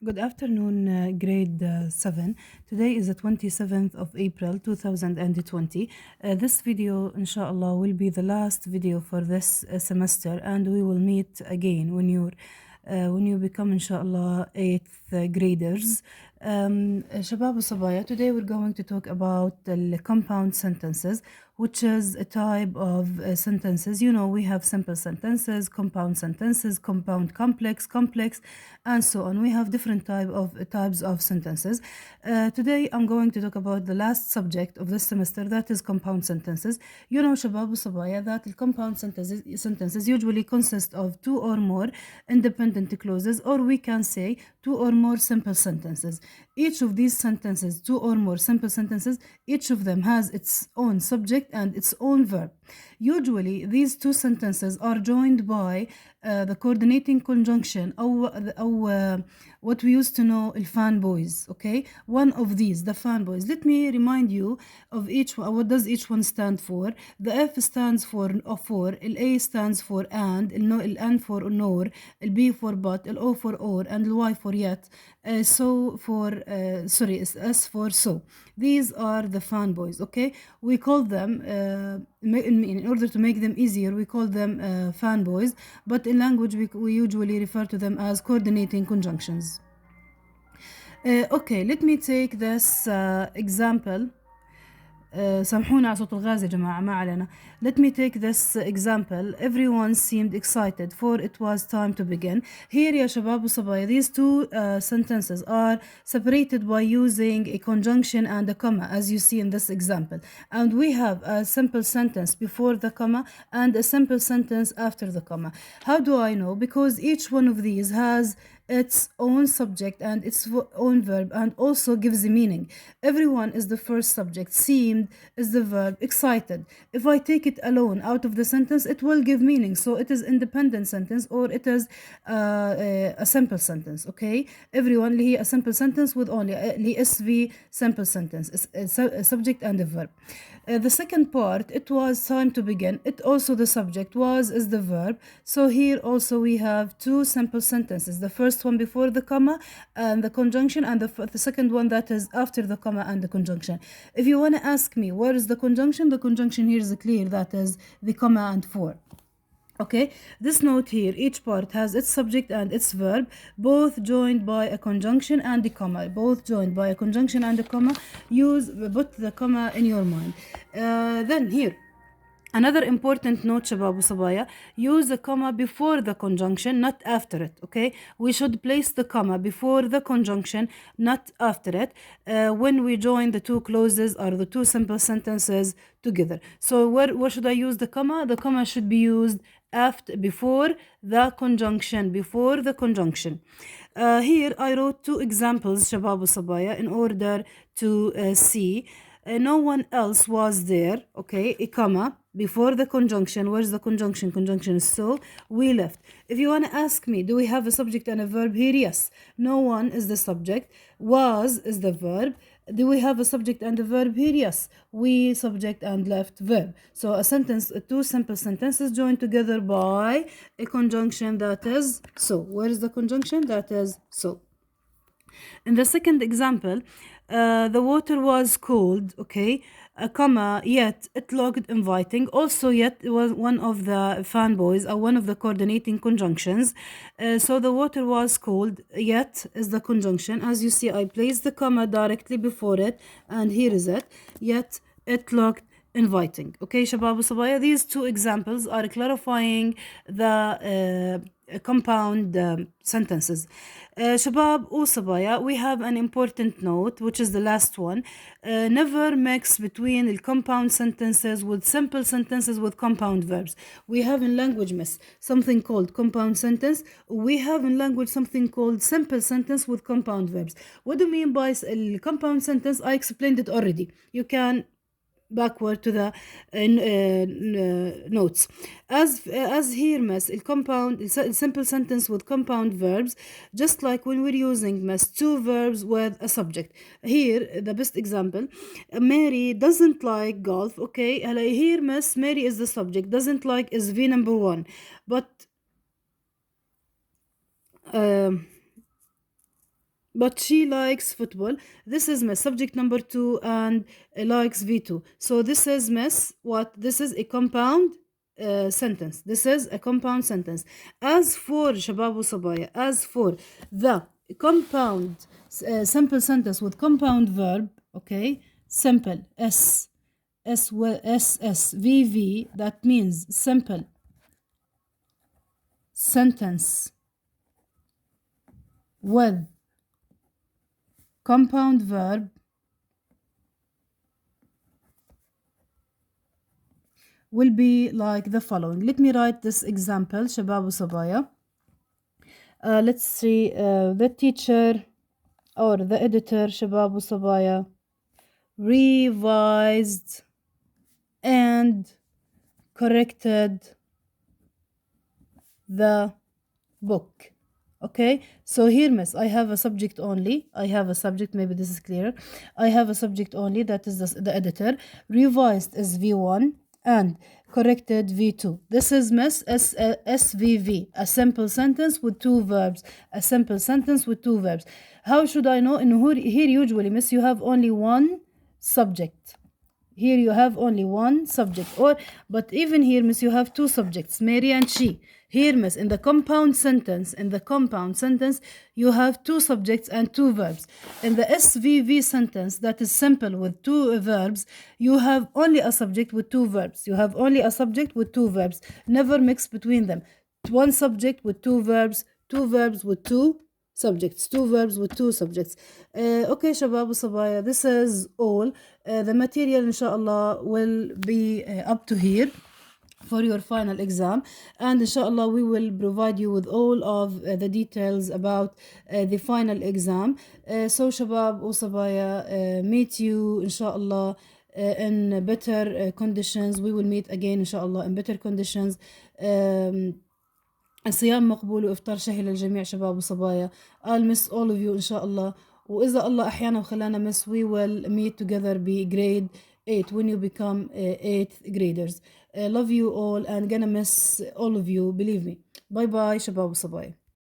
Good afternoon, grade 7. Today is the 27th of April 2020. This video, inshallah, will be the last video for this semester, and we will meet again when you become, inshallah, 8th graders. Shabab Sabaya, today we're going to talk about the compound sentences, which is a type of sentences. You know, we have simple sentences, compound complex, and so on. We have different types of sentences. Today I'm going to talk about the last subject of this semester, that is compound sentences. You know, Shabab Sabaya, that the compound sentences usually consist of two or more independent clauses, or we can say two or more simple sentences. Each of these sentences, two or more simple sentences, each of them has its own subject and its own verb. Usually, these two sentences are joined by the coordinating conjunction أو what we used to know الفان okay, one of these, the fan boys. Let me remind you of each one. What does each one stand for? The F stands for A stands for and, ال N for nor, the B for but, the O for or, and the Y for yet. S for so. These are the fan boys, okay? We call them, in order to make them easier, we call them fan boys, but in language we usually refer to them as coordinating conjunctions. Okay, let me take this example. سامحونا على صوت الغاز يا جماعة، ما علينا. Let me take this example. Everyone seemed excited for it was time to begin. Here يا شباب وصبايا, these two sentences are separated by using a conjunction and a comma, as you see in this example. And we have a simple sentence before the comma and a simple sentence after the comma. How do I know? Because each one of these has its own subject and its own verb, and also gives a meaning. Everyone is the first subject, seemed is the verb, excited. If I take it alone out of the sentence, it will give meaning. So it is independent sentence, or it is a simple sentence. Okay, everyone اللي هي a simple sentence with only اللي SV simple sentence, a subject and a verb. The second part, it was time to begin. It also the subject, was is the verb. So here also we have two simple sentences. The first one before the comma and the conjunction, and the second one that is after the comma and the conjunction. If you want to ask me where is the conjunction here is clear, that is the comma and for. Okay, this note here, each part has its subject and its verb, both joined by a conjunction and a comma. Both joined by a conjunction and a comma. Put the comma in your mind. Then here, another important note, Shabab Sabaya, use the comma before the conjunction, not after it, okay? We should place the comma before the conjunction, not after it, when we join the two clauses or the two simple sentences together. So where should I use the comma? The comma should be used before the conjunction. Here I wrote two examples, Shabab Sabaya, in order to see. No one else was there, okay, a comma before the conjunction. Where's the conjunction? Conjunction is so, we left. If you want to ask me, do we have a subject and a verb here? Yes. No one is the subject, was is the verb. Do we have a subject and a verb here? Yes. We, subject, and left, verb. So a sentence, two simple sentences joined together by a conjunction, that is so. Where is the conjunction? That is so. In the second example, the water was cold, okay, comma, yet it looked inviting. Also, yet was one of the fanboys, or one of the coordinating conjunctions. So the water was cold, yet is the conjunction. As you see, I placed the comma directly before it, and here is it, yet it looked inviting. Okay, Shabab Sabaya, these two examples are clarifying the compound sentences. Shabab Sabaya, we have an important note, which is the last one. Never mix between the compound sentences with simple sentences with compound verbs. We have in language, miss, something called compound sentence. We have in language something called simple sentence with compound verbs. What do you mean by compound sentence? I explained it already. You can backward to the notes. As here, miss, simple sentence with compound verbs, just like when we're using, miss, two verbs with a subject. Here, the best example, Mary doesn't like golf. Okay, here, miss, Mary is the subject, doesn't like is V number one, but but she likes football. This is miss subject number 2 and likes V2. So this is miss what? This is a compound sentence. This is a compound sentence. As for Shababu Sabaya, as for the compound simple sentence with compound verb, okay, simple SSVV, that means simple sentence with compound verb will be like the following. Let me write this example, Shababu Sabaya. Let's see, the teacher or the editor, Shababu Sabaya, revised and corrected the book. Okay, so here, miss, I have a subject only. I have a subject, maybe this is clearer. I have a subject only, that is the editor. Revised is V1 and corrected V2. This is miss SVV, a simple sentence with two verbs. A simple sentence with two verbs. How should I know? In here, usually, miss, you have only one subject. Here you have only one subject, but even here, miss, you have two subjects, Mary and she. Here, miss, in the compound sentence, you have two subjects and two verbs. In the SVV sentence, that is simple with two verbs, you have only a subject with two verbs. Never mix between them. One subject with two verbs with two subjects, two verbs with two subjects. Okay, Shabab Sabaya, this is all. The material, inshallah, will be up to here for your final exam, and inshallah we will provide you with all of the details about the final exam. So Shabab Sabaya, meet you inshallah in better conditions. We will meet again inshallah in better conditions. الصيام مقبول وإفطار شهي للجميع شباب وصبايا. I'll miss all of you إن شاء الله. وإذا الله أحيانا وخلانا miss, we will meet together be grade 8 when you become 8th graders. Love you all and gonna miss all of you, believe me. Bye bye شباب وصبايا.